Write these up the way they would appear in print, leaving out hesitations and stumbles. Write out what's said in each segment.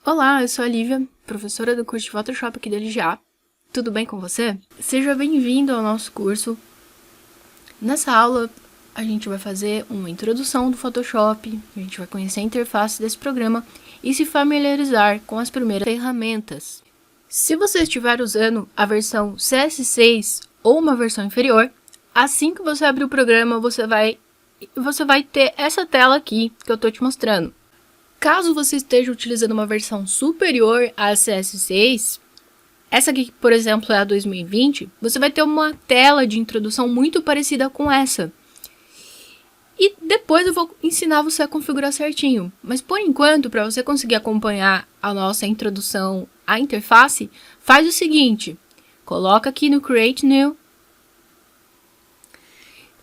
Olá, eu sou a Lívia, professora do curso de Photoshop aqui da LGA. Tudo bem com você? Seja bem-vindo ao nosso curso. Nessa aula, a gente vai fazer uma introdução do Photoshop, a gente vai conhecer a interface desse programa e se familiarizar com as primeiras ferramentas. Se você estiver usando a versão CS6 ou uma versão inferior, assim que você abrir o programa, você vai ter essa tela aqui que eu estou te mostrando. Caso você esteja utilizando uma versão superior à CS6, essa aqui, por exemplo, é a 2020, você vai ter uma tela de introdução muito parecida com essa. E depois eu vou ensinar você a configurar certinho. Mas por enquanto, para você conseguir acompanhar a nossa introdução à interface, faz o seguinte: coloca aqui no Create New,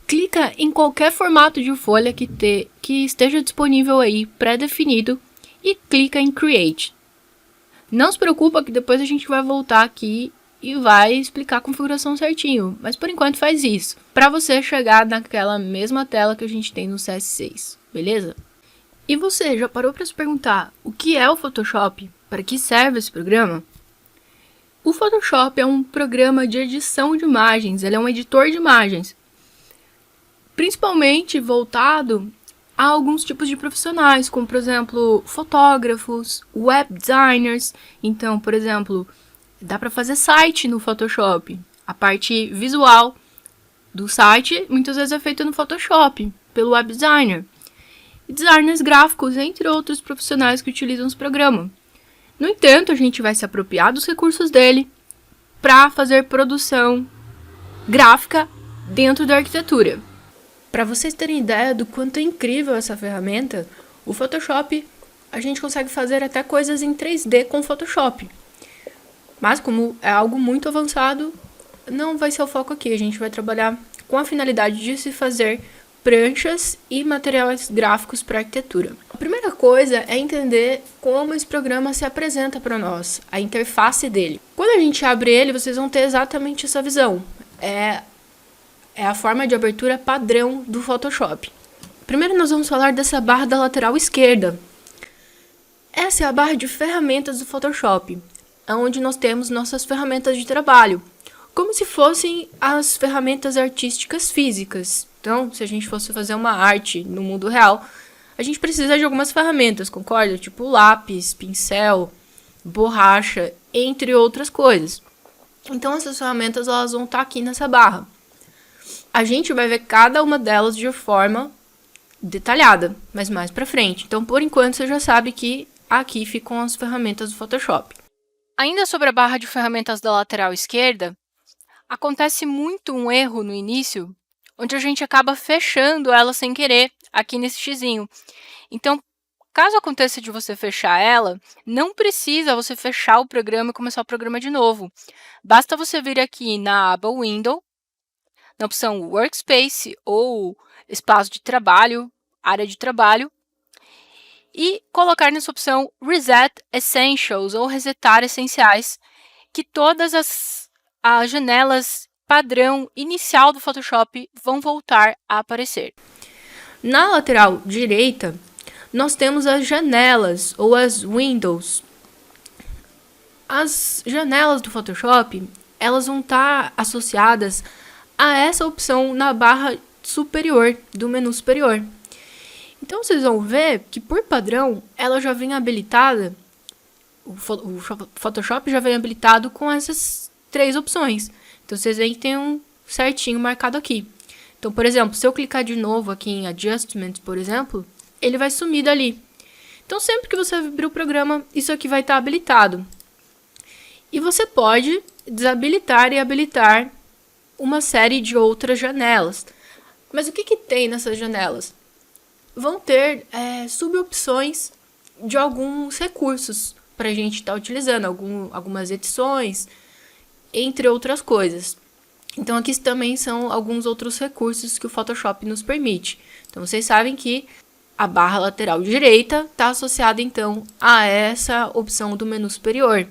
clica em qualquer formato de folha que esteja disponível aí, pré-definido, e clica em Create. Não se preocupa que depois a gente vai voltar aqui e vai explicar a configuração certinho, mas por enquanto faz isso, para você chegar naquela mesma tela que a gente tem no CS6, beleza? E você já parou para se perguntar o que é o Photoshop? Para que serve esse programa? O Photoshop é um programa de edição de imagens, ele é um editor de imagens, principalmente voltado a alguns tipos de profissionais, como por exemplo, fotógrafos, web designers. Então, por exemplo, dá para fazer site no Photoshop. A parte visual do site muitas vezes é feita no Photoshop, pelo web designer. E designers gráficos, entre outros profissionais que utilizam esse programa. No entanto, a gente vai se apropriar dos recursos dele para fazer produção gráfica dentro da arquitetura. Para vocês terem ideia do quanto é incrível essa ferramenta, o Photoshop, a gente consegue fazer até coisas em 3D com o Photoshop. Mas como é algo muito avançado, não vai ser o foco aqui. A gente vai trabalhar com a finalidade de se fazer pranchas e materiais gráficos para arquitetura. A primeira coisa é entender como esse programa se apresenta para nós, a interface dele. Quando a gente abre ele, vocês vão ter exatamente essa visão. É a forma de abertura padrão do Photoshop. Primeiro nós vamos falar dessa barra da lateral esquerda. Essa é a barra de ferramentas do Photoshop, onde nós temos nossas ferramentas de trabalho, como se fossem as ferramentas artísticas físicas. Então, se a gente fosse fazer uma arte no mundo real, a gente precisa de algumas ferramentas, concorda? Tipo lápis, pincel, borracha, entre outras coisas. Então, essas ferramentas elas vão estar aqui nessa barra. A gente vai ver cada uma delas de forma detalhada, mas mais pra frente. Então, por enquanto, você já sabe que aqui ficam as ferramentas do Photoshop. Ainda sobre a barra de ferramentas da lateral esquerda, acontece muito um erro no início, onde a gente acaba fechando ela sem querer, aqui nesse xizinho. Então, caso aconteça de você fechar ela, não precisa você fechar o programa e começar o programa de novo. Basta você vir aqui na aba Window, na opção Workspace ou espaço de trabalho, área de trabalho, e colocar nessa opção Reset Essentials ou resetar essenciais, que todas as janelas padrão inicial do Photoshop vão voltar a aparecer. Na lateral direita, nós temos as janelas ou as windows. As janelas do Photoshop, elas vão estar associadas a essa opção na barra superior do menu superior. Então vocês vão ver que por padrão ela já vem habilitada, o Photoshop já vem habilitado com essas três opções. Então vocês veem que tem um certinho marcado aqui. Então, por exemplo, se eu clicar de novo aqui em Adjustment, por exemplo, ele vai sumir dali. Então sempre que você abrir o programa, isso aqui vai estar habilitado. E você pode desabilitar e habilitar uma série de outras janelas. Mas o que tem nessas janelas? Vão ter subopções de alguns recursos para a gente estar utilizando, algumas edições, entre outras coisas. Então aqui também são alguns outros recursos que o Photoshop nos permite. Então vocês sabem que a barra lateral direita está associada então a essa opção do menu superior.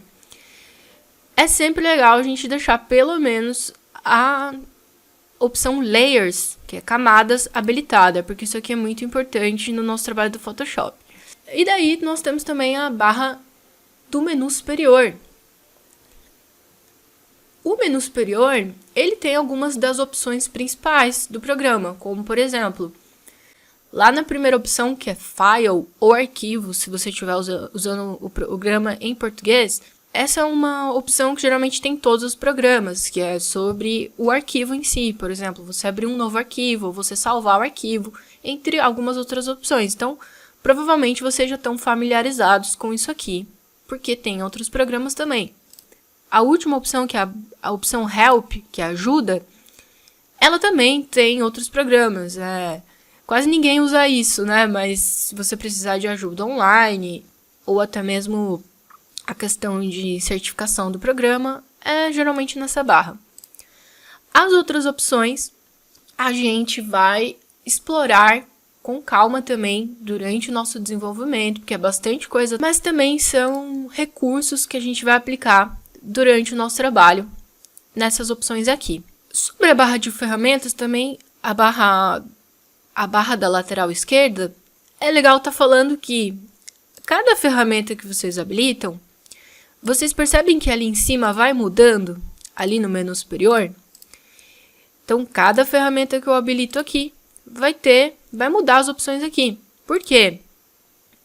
É sempre legal a gente deixar pelo menos a opção Layers, que é camadas, habilitada, porque isso aqui é muito importante no nosso trabalho do Photoshop. E daí nós temos também a barra do menu superior. O menu superior, ele tem algumas das opções principais do programa, como por exemplo, lá na primeira opção, que é File ou Arquivo, se você estiver usando o programa em português, essa é uma opção que geralmente tem em todos os programas, que é sobre o arquivo em si. Por exemplo, você abrir um novo arquivo, ou você salvar o arquivo, entre algumas outras opções. Então, provavelmente vocês já estão familiarizados com isso aqui, porque tem outros programas também. A última opção, que é a opção Help, que é ajuda, ela também tem outros programas. Quase ninguém usa isso, né? Mas se você precisar de ajuda online, ou até mesmo a questão de certificação do programa, é geralmente nessa barra. As outras opções, a gente vai explorar com calma também durante o nosso desenvolvimento, porque é bastante coisa, mas também são recursos que a gente vai aplicar durante o nosso trabalho nessas opções aqui. Sobre a barra de ferramentas também, a barra da lateral esquerda, é legal estar falando que cada ferramenta que vocês habilitam, vocês percebem que ali em cima vai mudando, ali no menu superior? Então, cada ferramenta que eu habilito aqui vai mudar as opções aqui. Por quê?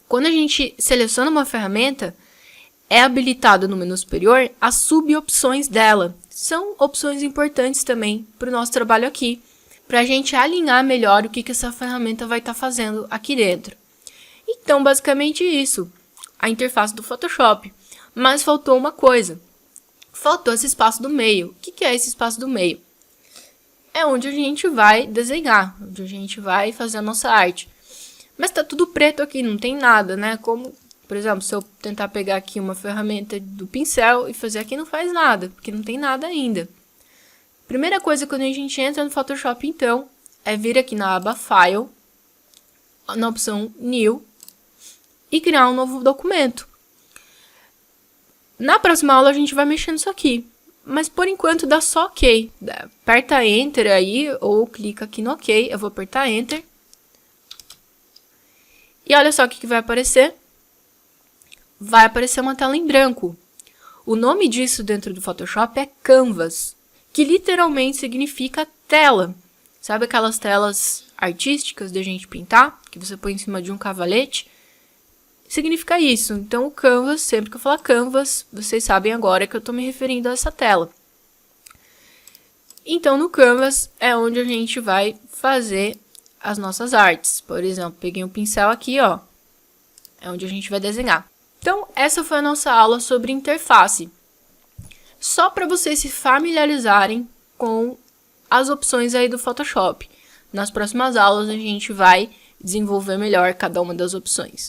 Quando a gente seleciona uma ferramenta, é habilitado no menu superior as sub-opções dela. São opções importantes também para o nosso trabalho aqui, para a gente alinhar melhor o que essa ferramenta vai estar fazendo aqui dentro. Então, basicamente isso, a interface do Photoshop. Mas faltou uma coisa, faltou esse espaço do meio. O que é esse espaço do meio? É onde a gente vai desenhar, onde a gente vai fazer a nossa arte. Mas tá tudo preto aqui, não tem nada, né? Como, por exemplo, se eu tentar pegar aqui uma ferramenta do pincel e fazer aqui, não faz nada, porque não tem nada ainda. Primeira coisa, quando a gente entra no Photoshop, então, é vir aqui na aba File, na opção New, e criar um novo documento. Na próxima aula a gente vai mexer nisso aqui, mas por enquanto dá só OK. Aperta Enter aí, ou clica aqui no OK, eu vou apertar Enter. E olha só o que vai aparecer. Vai aparecer uma tela em branco. O nome disso dentro do Photoshop é Canvas, que literalmente significa tela. Sabe aquelas telas artísticas de a gente pintar, que você põe em cima de um cavalete? Significa isso. Então, o Canvas, sempre que eu falar Canvas, vocês sabem agora que eu estou me referindo a essa tela. Então, no Canvas é onde a gente vai fazer as nossas artes. Por exemplo, peguei um pincel aqui, ó. É onde a gente vai desenhar. Então, essa foi a nossa aula sobre interface. Só para vocês se familiarizarem com as opções aí do Photoshop. Nas próximas aulas, a gente vai desenvolver melhor cada uma das opções.